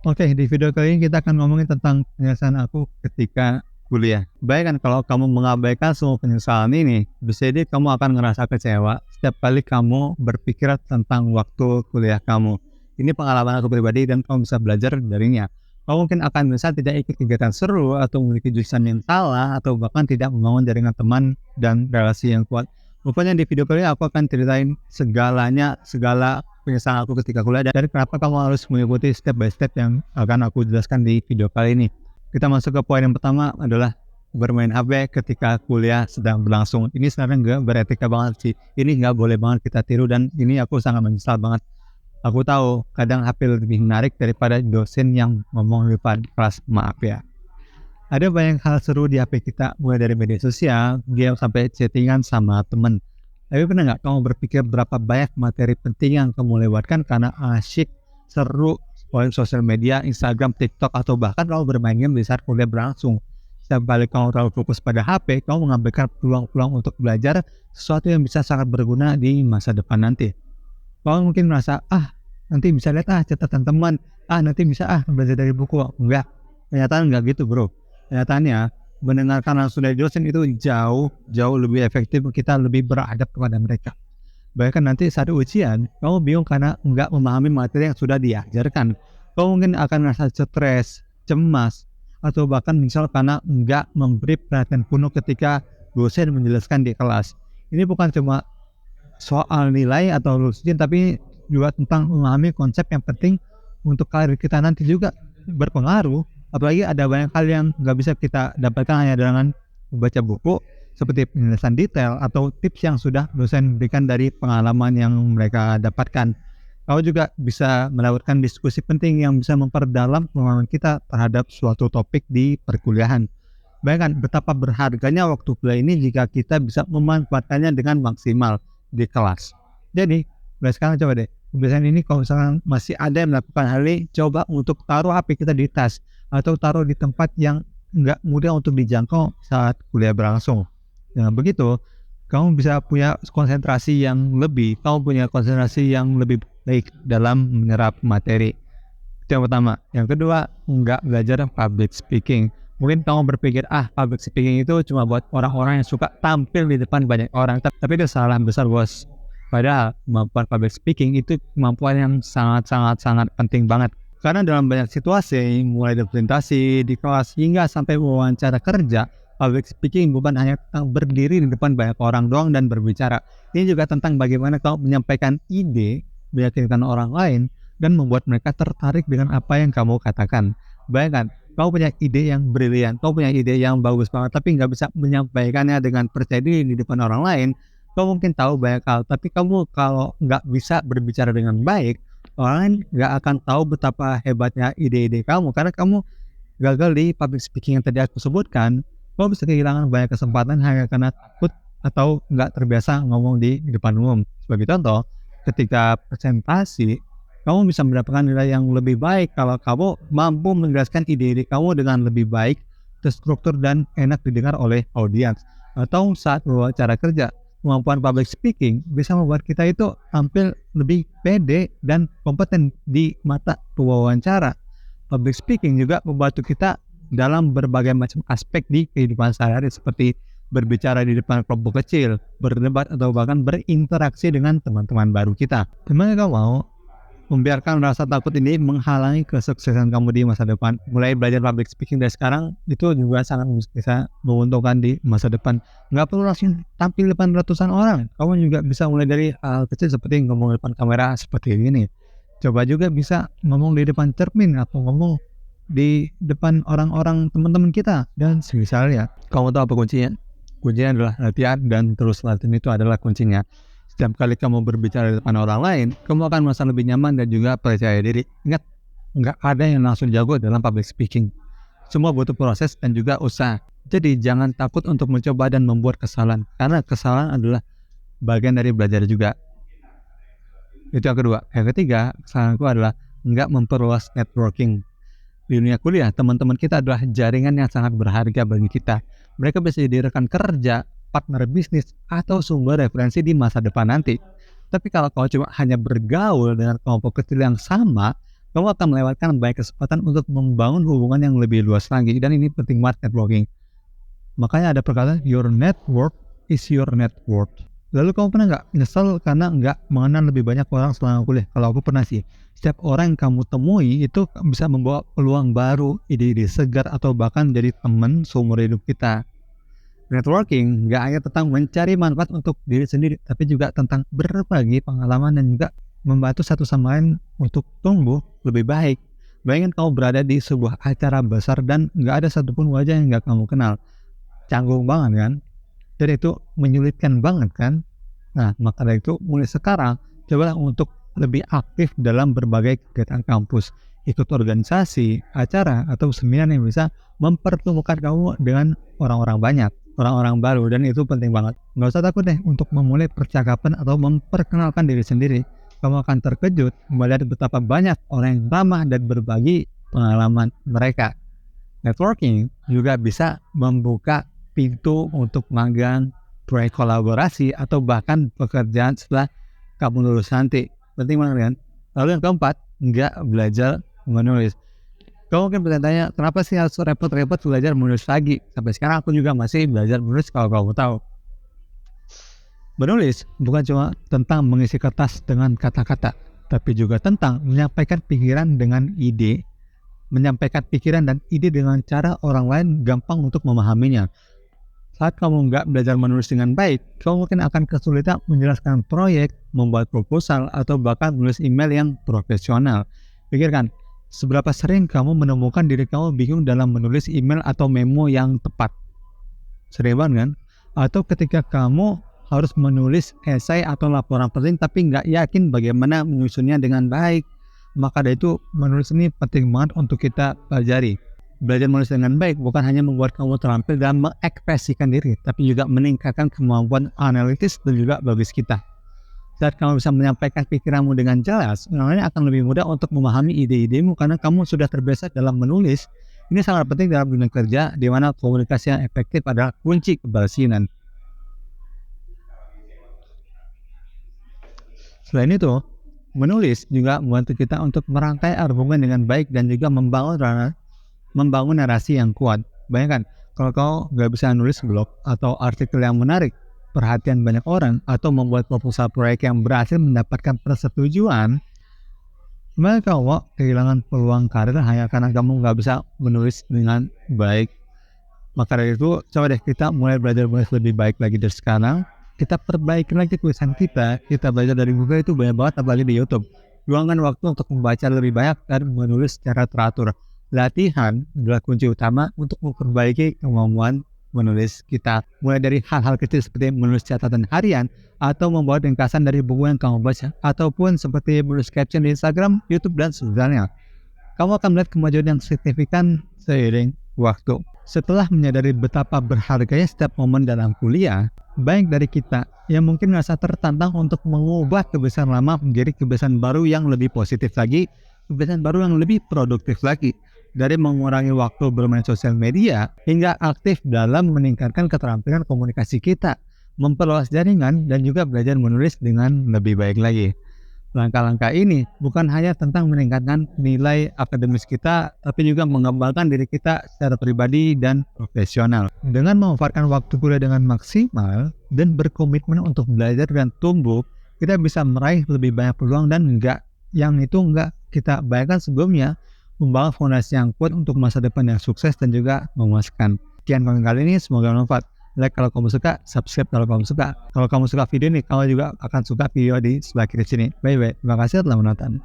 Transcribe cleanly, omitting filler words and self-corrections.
Oke, di video kali ini kita akan ngomongin tentang penyesalan aku ketika kuliah. Bayangkan kalau kamu mengabaikan semua penyesalan ini, bisa jadi kamu akan ngerasa kecewa setiap kali kamu berpikir tentang waktu kuliah kamu. Ini pengalaman aku pribadi dan kamu bisa belajar darinya. Kamu mungkin akan bisa tidak ikut kegiatan seru atau memiliki jurusan yang salah atau bahkan tidak membangun jaringan teman dan relasi yang kuat. Rupanya di video kali ini aku akan ceritain segala penyesalan aku ketika kuliah dan kenapa kamu harus mengikuti step by step yang akan aku jelaskan di video kali ini. Kita masuk ke poin yang pertama adalah bermain HP ketika kuliah sedang berlangsung. Ini sebenarnya nggak beretika banget sih. Ini nggak boleh banget kita tiru dan ini aku sangat menyesal banget. Aku tahu kadang HP lebih menarik daripada dosen yang ngomong di depan kelas, maaf ya. Ada banyak hal seru di HP kita, mulai dari media sosial, game, sampai chattingan sama temen. Tapi pernah nggak kamu berpikir berapa banyak materi penting yang kamu lewatkan karena asyik, seru, scrolling sosial media, Instagram, TikTok, atau bahkan kamu bermain game di saat kuliah berlangsung. Setiap kali kamu terlalu fokus pada HP, kamu mengabaikan peluang-peluang untuk belajar sesuatu yang bisa sangat berguna di masa depan nanti. Kamu mungkin merasa, nanti bisa lihat catatan teman, nanti bisa belajar dari buku. Enggak, kenyataan enggak gitu bro. Kenyataannya, mendengarkan langsung dari dosen itu jauh lebih efektif, kita lebih beradab kepada mereka. Bahkan nanti saat ujian, kamu bingung karena enggak memahami materi yang sudah diajarkan. Kamu mungkin akan merasa stres, cemas, atau bahkan misal karena enggak memberi perhatian penuh ketika dosen menjelaskan di kelas. Ini bukan cuma soal nilai atau lulus ujian, tapi juga tentang memahami konsep yang penting untuk karir kita nanti juga berpengaruh. Apalagi ada banyak hal yang nggak bisa kita dapatkan hanya dengan membaca buku, seperti penjelasan detail atau tips yang sudah dosen berikan dari pengalaman yang mereka dapatkan. Kau juga bisa melakukan diskusi penting yang bisa memperdalam pemahaman kita terhadap suatu topik di perkuliahan. Bayangkan betapa berharganya waktu kuliah ini jika kita bisa memanfaatkannya dengan maksimal di kelas. Jadi, mulai sekarang coba deh, kebiasaan ini kalau misalkan masih ada yang melakukan hal ini, coba untuk taruh HP kita di tas atau taruh di tempat yang nggak mudah untuk dijangkau saat kuliah berlangsung. Dengan begitu, kamu bisa punya konsentrasi yang lebih, baik dalam menyerap materi. Itu yang pertama. Yang kedua, nggak belajar public speaking. Mungkin kamu berpikir, public speaking itu cuma buat orang-orang yang suka tampil di depan banyak orang. Tapi itu salah besar, bos. Padahal kemampuan public speaking itu kemampuan yang sangat penting banget. Karena dalam banyak situasi, mulai dari presentasi, di kelas, hingga sampai wawancara kerja, public speaking bukan hanya tentang berdiri di depan banyak orang doang dan berbicara. Ini juga tentang bagaimana kamu menyampaikan ide, meyakinkan orang lain, dan membuat mereka tertarik dengan apa yang kamu katakan. Bayangkan, kamu punya ide yang brilian, kamu punya ide yang bagus banget, tapi nggak bisa menyampaikannya dengan percaya diri di depan orang lain. Kamu mungkin tahu banyak hal, tapi kamu kalau nggak bisa berbicara dengan baik, orang lain nggak akan tahu betapa hebatnya ide-ide kamu, karena kamu gagal di public speaking yang tadi aku sebutkan. Kamu bisa kehilangan banyak kesempatan hanya karena takut atau nggak terbiasa ngomong di depan umum. Sebagai contoh, ketika presentasi, kamu bisa mendapatkan nilai yang lebih baik kalau kamu mampu menjelaskan ide-ide kamu dengan lebih baik, terstruktur, dan enak didengar oleh audiens. Atau saat wawancara kerja, kemampuan public speaking bisa membuat kita itu tampil lebih pede dan kompeten di mata pewawancara. Public speaking juga membantu kita dalam berbagai macam aspek di kehidupan sehari-hari, seperti berbicara di depan kelompok kecil, berdebat, atau bahkan berinteraksi dengan teman-teman baru kita. Gimana kamu mau membiarkan rasa takut ini menghalangi kesuksesan kamu di masa depan? Mulai belajar public speaking dari sekarang itu juga sangat bisa menguntungkan di masa depan. Nggak perlu langsung tampil depan ratusan orang. Kamu juga bisa mulai dari hal kecil seperti ngomong di depan kamera seperti ini. Coba juga bisa ngomong di depan cermin atau ngomong di depan orang-orang teman-teman kita dan semisalnya. Kamu tahu apa kuncinya? Kuncinya adalah latihan, dan terus latihan itu adalah kuncinya. Setiap kali kamu berbicara di depan orang lain, kamu akan merasa lebih nyaman dan juga percaya diri. Ingat, nggak ada yang langsung jago dalam public speaking. Semua butuh proses dan juga usaha. Jadi jangan takut untuk mencoba dan membuat kesalahan, karena kesalahan adalah bagian dari belajar juga. Itu yang kedua. Yang ketiga, kesalahanku adalah nggak memperluas networking. Di dunia kuliah, teman-teman kita adalah jaringan yang sangat berharga bagi kita. Mereka bisa jadi rekan kerja, partner bisnis, atau sumber referensi di masa depan nanti. Tapi kalau kau cuma hanya bergaul dengan kelompok kecil yang sama, kamu akan melewatkan banyak kesempatan untuk membangun hubungan yang lebih luas lagi. Dan ini penting banget networking. Makanya ada perkataan your network is your net worth. Lalu kamu pernah nggak nyesel karena nggak mengenal lebih banyak orang selama kuliah? Kalau aku pernah sih. Setiap orang yang kamu temui itu bisa membawa peluang baru, ide-ide segar, atau bahkan jadi teman seumur hidup kita. Networking nggak hanya tentang mencari manfaat untuk diri sendiri, tapi juga tentang berbagi pengalaman dan juga membantu satu sama lain untuk tumbuh lebih baik. Bayangin kamu berada di sebuah acara besar dan nggak ada satupun wajah yang nggak kamu kenal. Canggung banget kan? Dan itu menyulitkan banget kan? Nah, maka dari itu mulai sekarang cobalah untuk lebih aktif dalam berbagai kegiatan kampus, ikut organisasi, acara, atau seminar yang bisa mempertemukan kamu dengan orang-orang banyak, orang-orang baru, dan itu penting banget. Nggak usah takut deh untuk memulai percakapan atau memperkenalkan diri sendiri. Kamu akan terkejut melihat betapa banyak orang yang ramah dan berbagi pengalaman mereka. Networking juga bisa membuka pintu untuk magang, proyek kolaborasi, atau bahkan pekerjaan setelah kamu lulus nanti. Penting banget kan? Lalu yang keempat, nggak belajar menulis. Kamu mungkin bertanya, kenapa sih harus repot-repot belajar menulis lagi? Sampai sekarang aku juga masih belajar menulis kalau kamu tahu. Menulis bukan cuma tentang mengisi kertas dengan kata-kata, tapi juga tentang menyampaikan pikiran dengan ide, menyampaikan pikiran dan ide dengan cara orang lain gampang untuk memahaminya. Saat kamu nggak belajar menulis dengan baik, kamu mungkin akan kesulitan menjelaskan proyek, membuat proposal, atau bahkan menulis email yang profesional. Pikirkan, seberapa sering kamu menemukan diri kamu bingung dalam menulis email atau memo yang tepat? Sering banget kan? Atau ketika kamu harus menulis esai atau laporan penting tapi nggak yakin bagaimana menyusunnya dengan baik. Maka dari itu menulis ini penting banget untuk kita pelajari. Belajar menulis dengan baik bukan hanya membuat kamu terampil dalam mengekspresikan diri, tapi juga meningkatkan kemampuan analitis dan juga logis kita. Saat kamu bisa menyampaikan pikiranmu dengan jelas, orang lain akan lebih mudah untuk memahami ide-idemu karena kamu sudah terbiasa dalam menulis. Ini sangat penting dalam dunia kerja, di mana komunikasi yang efektif adalah kunci keberhasilan. Selain itu, menulis juga membantu kita untuk merangkai argumen dengan baik dan juga membangun narasi yang kuat. Bayangkan, kalau kau nggak bisa nulis blog atau artikel yang menarik perhatian banyak orang, atau membuat proposal proyek yang berhasil mendapatkan persetujuan, maka kamu kehilangan peluang karir hanya karena kamu nggak bisa menulis dengan baik. Maka dari itu, coba deh kita mulai belajar menulis lebih baik lagi dari sekarang. Kita perbaiki lagi tulisan kita belajar dari Google itu banyak banget, apalagi di YouTube. Luangkan waktu untuk membaca lebih banyak dan menulis secara teratur. Latihan adalah kunci utama untuk memperbaiki kemampuan menulis kita. Mulai dari hal-hal kecil seperti menulis catatan harian, atau membuat ringkasan dari buku yang kamu baca, ataupun seperti menulis caption di Instagram, YouTube, dan sebagainya. Kamu akan melihat kemajuan yang signifikan seiring waktu. Setelah menyadari betapa berharganya setiap momen dalam kuliah, banyak dari kita yang mungkin merasa tertantang untuk mengubah kebiasaan lama menjadi kebiasaan baru yang lebih positif lagi, kebiasaan baru yang lebih produktif lagi. Dari mengurangi waktu bermain sosial media hingga aktif dalam meningkatkan keterampilan komunikasi kita, memperluas jaringan, dan juga belajar menulis dengan lebih baik lagi. Langkah-langkah ini bukan hanya tentang meningkatkan nilai akademis kita, tapi juga mengembangkan diri kita secara pribadi dan profesional. Dengan memanfaatkan waktu kuliah dengan maksimal dan berkomitmen untuk belajar dan tumbuh, kita bisa meraih lebih banyak peluang dan enggak kita bayangkan sebelumnya, membangun fondasi yang kuat untuk masa depan yang sukses dan juga memuaskan. Sekian konten kali ini, semoga bermanfaat. Like kalau kamu suka, subscribe kalau kamu suka. Kalau kamu suka video ini, kamu juga akan suka video di sebelah kiri sini. Bye bye. Terima kasih telah menonton.